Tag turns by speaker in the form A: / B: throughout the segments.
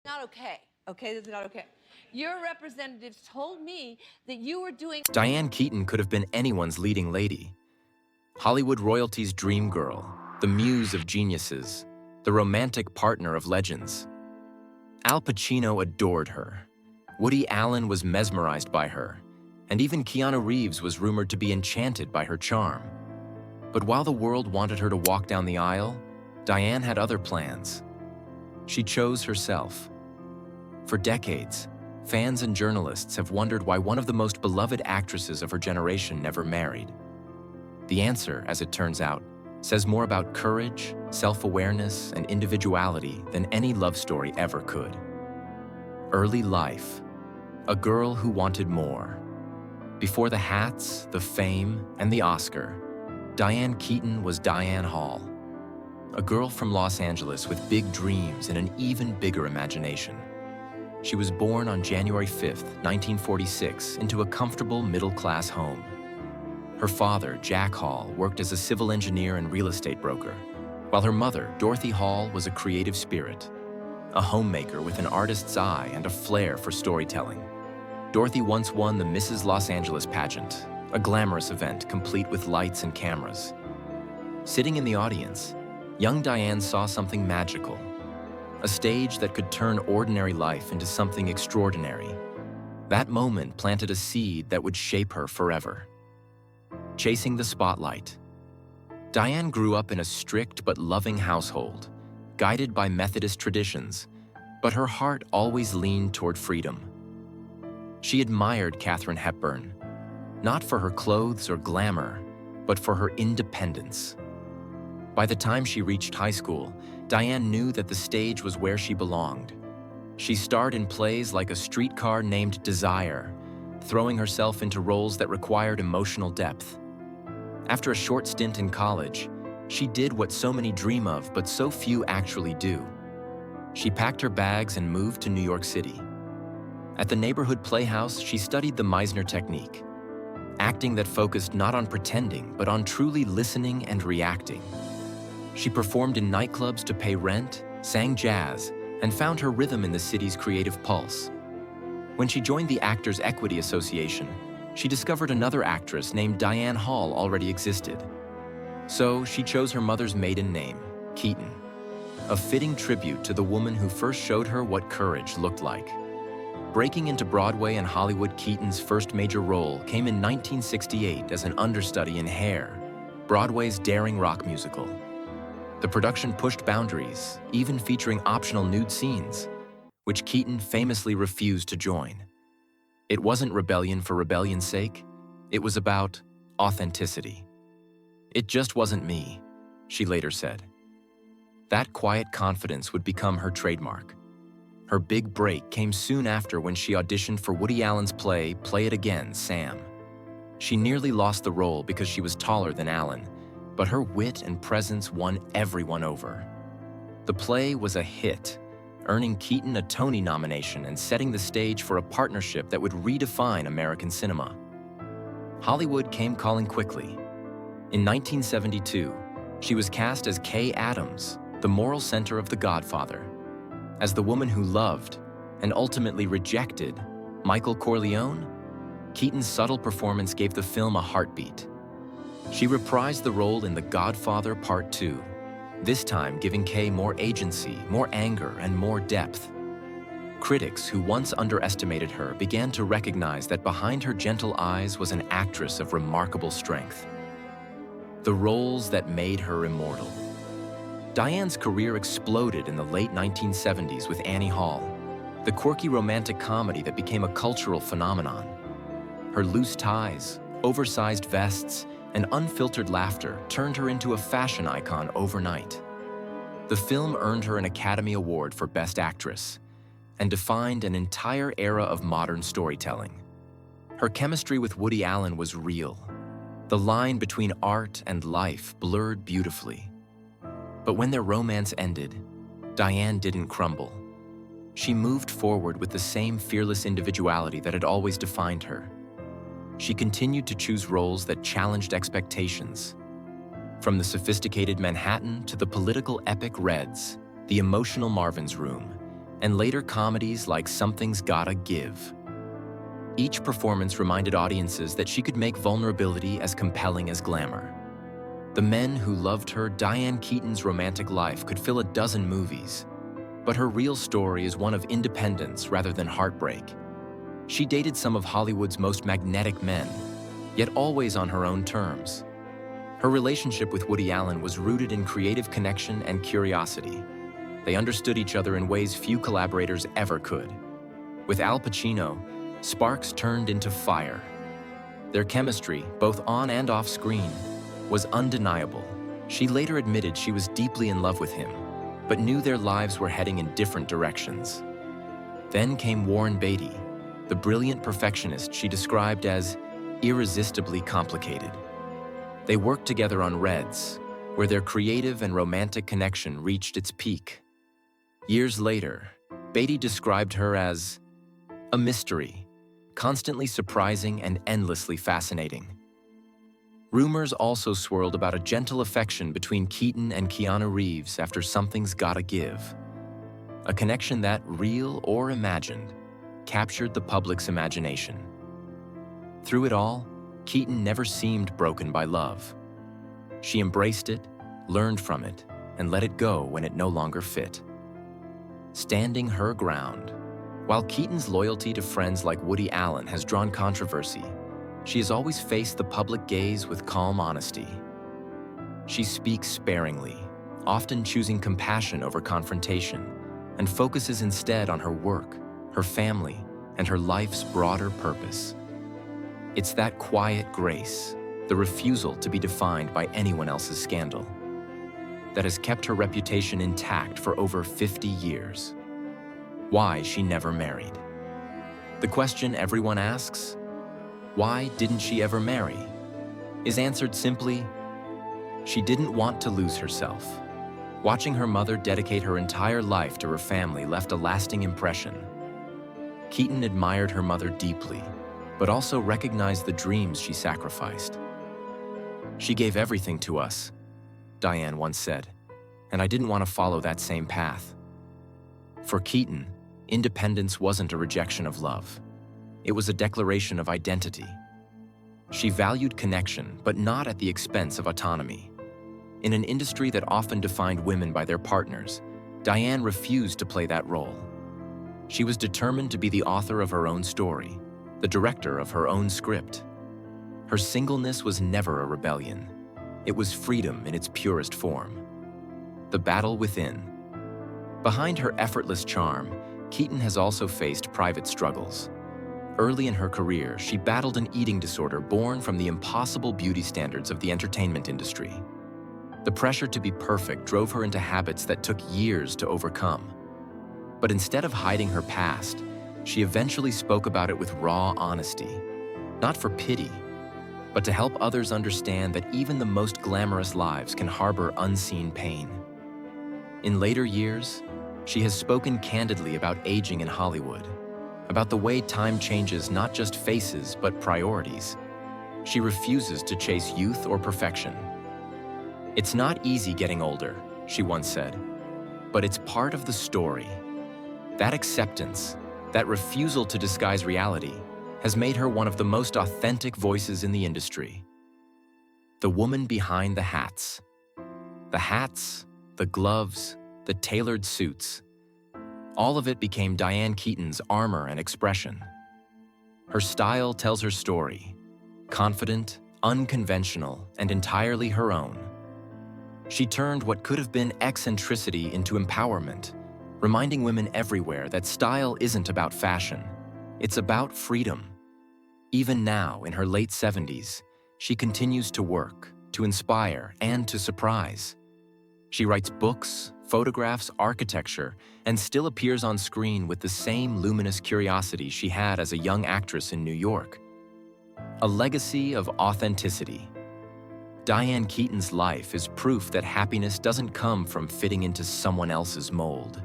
A: Not okay. Okay, this is not okay. Your representatives told me that you were doing...
B: Diane Keaton could have been anyone's leading lady. Hollywood royalty's dream girl, the muse of geniuses, the romantic partner of legends. Al Pacino adored her. Woody Allen was mesmerized by her, and even Keanu Reeves was rumored to be enchanted by her charm. But while the world wanted her to walk down the aisle, Diane had other plans. She chose herself. For decades, fans and journalists have wondered why one of the most beloved actresses of her generation never married. The answer, as it turns out, says more about courage, self-awareness, and individuality than any love story ever could. Early life, a girl who wanted more. Before the hats, the fame, and the Oscar, Diane Keaton was Diane Hall, a girl from Los Angeles with big dreams and an even bigger imagination. She was born on January 5, 1946, into a comfortable middle-class home. Her father, Jack Hall, worked as a civil engineer and real estate broker, while her mother, Dorothy Hall, was a creative spirit, a homemaker with an artist's eye and a flair for storytelling. Dorothy once won the Mrs. Los Angeles pageant, a glamorous event complete with lights and cameras. Sitting in the audience, young Diane saw something magical, a stage that could turn ordinary life into something extraordinary. That moment planted a seed that would shape her forever. Chasing the spotlight. Diane grew up in a strict but loving household, guided by Methodist traditions, but her heart always leaned toward freedom. She admired Katharine Hepburn, not for her clothes or glamour, but for her independence. By the time she reached high school, Diane knew that the stage was where she belonged. She starred in plays like A Streetcar Named Desire, throwing herself into roles that required emotional depth. After a short stint in college, she did what so many dream of, but so few actually do. She packed her bags and moved to New York City. At the neighborhood playhouse, she studied the Meisner technique, acting that focused not on pretending, but on truly listening and reacting. She performed in nightclubs to pay rent, sang jazz, and found her rhythm in the city's creative pulse. When she joined the Actors' Equity Association, she discovered another actress named Diane Hall already existed. So she chose her mother's maiden name, Keaton, a fitting tribute to the woman who first showed her what courage looked like. Breaking into Broadway and Hollywood, Keaton's first major role came in 1968 as an understudy in Hair, Broadway's daring rock musical. The production pushed boundaries, even featuring optional nude scenes, which Keaton famously refused to join. It wasn't rebellion for rebellion's sake. It was about authenticity. "It just wasn't me," she later said. That quiet confidence would become her trademark. Her big break came soon after when she auditioned for Woody Allen's play, Play It Again, Sam. She nearly lost the role because she was taller than Allen, but her wit and presence won everyone over. The play was a hit, earning Keaton a Tony nomination and setting the stage for a partnership that would redefine American cinema. Hollywood came calling quickly. In 1972, she was cast as Kay Adams, the moral center of The Godfather. As the woman who loved, and ultimately rejected, Michael Corleone, Keaton's subtle performance gave the film a heartbeat. She reprised the role in The Godfather Part 2, this time giving Kay more agency, more anger, and more depth. Critics who once underestimated her began to recognize that behind her gentle eyes was an actress of remarkable strength. The roles that made her immortal. Diane's career exploded in the late 1970s with Annie Hall, the quirky romantic comedy that became a cultural phenomenon. Her loose ties, oversized vests, and unfiltered laughter turned her into a fashion icon overnight. The film earned her an Academy Award for Best Actress and defined an entire era of modern storytelling. Her chemistry with Woody Allen was real. The line between art and life blurred beautifully. But when their romance ended, Diane didn't crumble. She moved forward with the same fearless individuality that had always defined her. She continued to choose roles that challenged expectations. From the sophisticated Manhattan to the political epic Reds, the emotional Marvin's Room, and later comedies like Something's Gotta Give. Each performance reminded audiences that she could make vulnerability as compelling as glamour. The men who loved her, Diane Keaton's romantic life could fill a dozen movies, but her real story is one of independence rather than heartbreak. She dated some of Hollywood's most magnetic men, yet always on her own terms. Her relationship with Woody Allen was rooted in creative connection and curiosity. They understood each other in ways few collaborators ever could. With Al Pacino, sparks turned into fire. Their chemistry, both on and off screen, was undeniable. She later admitted she was deeply in love with him, but knew their lives were heading in different directions. Then came Warren Beatty, the brilliant perfectionist she described as irresistibly complicated. They worked together on Reds, where their creative and romantic connection reached its peak. Years later, Beatty described her as a mystery, constantly surprising and endlessly fascinating. Rumors also swirled about a gentle affection between Keaton and Keanu Reeves after Something's Gotta Give. A connection that, real or imagined, captured the public's imagination. Through it all, Keaton never seemed broken by love. She embraced it, learned from it, and let it go when it no longer fit. Standing her ground. While Keaton's loyalty to friends like Woody Allen has drawn controversy, she has always faced the public gaze with calm honesty. She speaks sparingly, often choosing compassion over confrontation, and focuses instead on her work, her family, and her life's broader purpose. It's that quiet grace, the refusal to be defined by anyone else's scandal, that has kept her reputation intact for over 50 years. Why she never married. The question everyone asks, why didn't she ever marry, is answered simply, she didn't want to lose herself. Watching her mother dedicate her entire life to her family left a lasting impression. Keaton admired her mother deeply, but also recognized the dreams she sacrificed. She gave everything to us, Diane once said, and I didn't want to follow that same path. For Keaton, independence wasn't a rejection of love. It was a declaration of identity. She valued connection, but not at the expense of autonomy. In an industry that often defined women by their partners, Diane refused to play that role. She was determined to be the author of her own story, the director of her own script. Her singleness was never a rebellion. It was freedom in its purest form. The battle within. Behind her effortless charm, Keaton has also faced private struggles. Early in her career, she battled an eating disorder born from the impossible beauty standards of the entertainment industry. The pressure to be perfect drove her into habits that took years to overcome. But instead of hiding her past, she eventually spoke about it with raw honesty, not for pity, but to help others understand that even the most glamorous lives can harbor unseen pain. In later years, she has spoken candidly about aging in Hollywood, about the way time changes not just faces but priorities. She refuses to chase youth or perfection. It's not easy getting older, she once said, but it's part of the story. That acceptance, that refusal to disguise reality, has made her one of the most authentic voices in the industry. The woman behind the hats. The hats, the gloves, the tailored suits. All of it became Diane Keaton's armor and expression. Her style tells her story, confident, unconventional, and entirely her own. She turned what could have been eccentricity into empowerment, reminding women everywhere that style isn't about fashion, it's about freedom. Even now, in her late 70s, she continues to work, to inspire, and to surprise. She writes books, photographs, architecture, and still appears on screen with the same luminous curiosity she had as a young actress in New York. A legacy of authenticity. Diane Keaton's life is proof that happiness doesn't come from fitting into someone else's mold.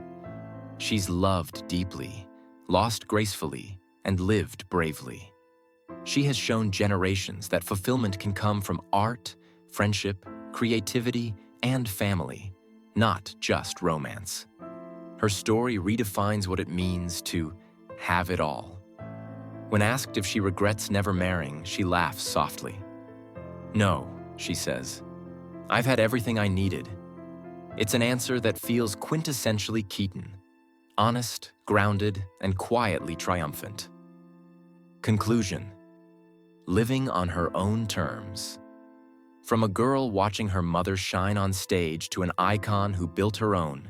B: She's loved deeply, lost gracefully, and lived bravely. She has shown generations that fulfillment can come from art, friendship, creativity, and family, not just romance. Her story redefines what it means to have it all. When asked if she regrets never marrying, she laughs softly. "No," she says. "I've had everything I needed." It's an answer that feels quintessentially Keaton, honest, grounded, and quietly triumphant. Conclusion: living on her own terms. From a girl watching her mother shine on stage to an icon who built her own,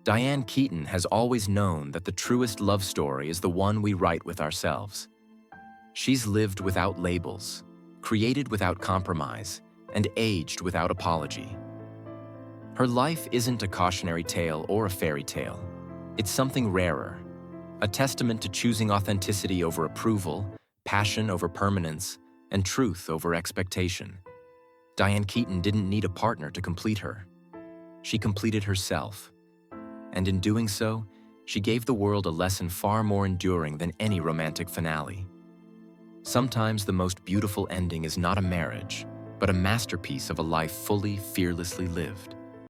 B: Diane Keaton has always known that the truest love story is the one we write with ourselves. She's lived without labels, created without compromise, and aged without apology. Her life isn't a cautionary tale or a fairy tale. It's something rarer, a testament to choosing authenticity over approval, passion over permanence, and truth over expectation. Diane Keaton didn't need a partner to complete her. She completed herself. And in doing so, she gave the world a lesson far more enduring than any romantic finale. Sometimes the most beautiful ending is not a marriage, but a masterpiece of a life fully, fearlessly lived.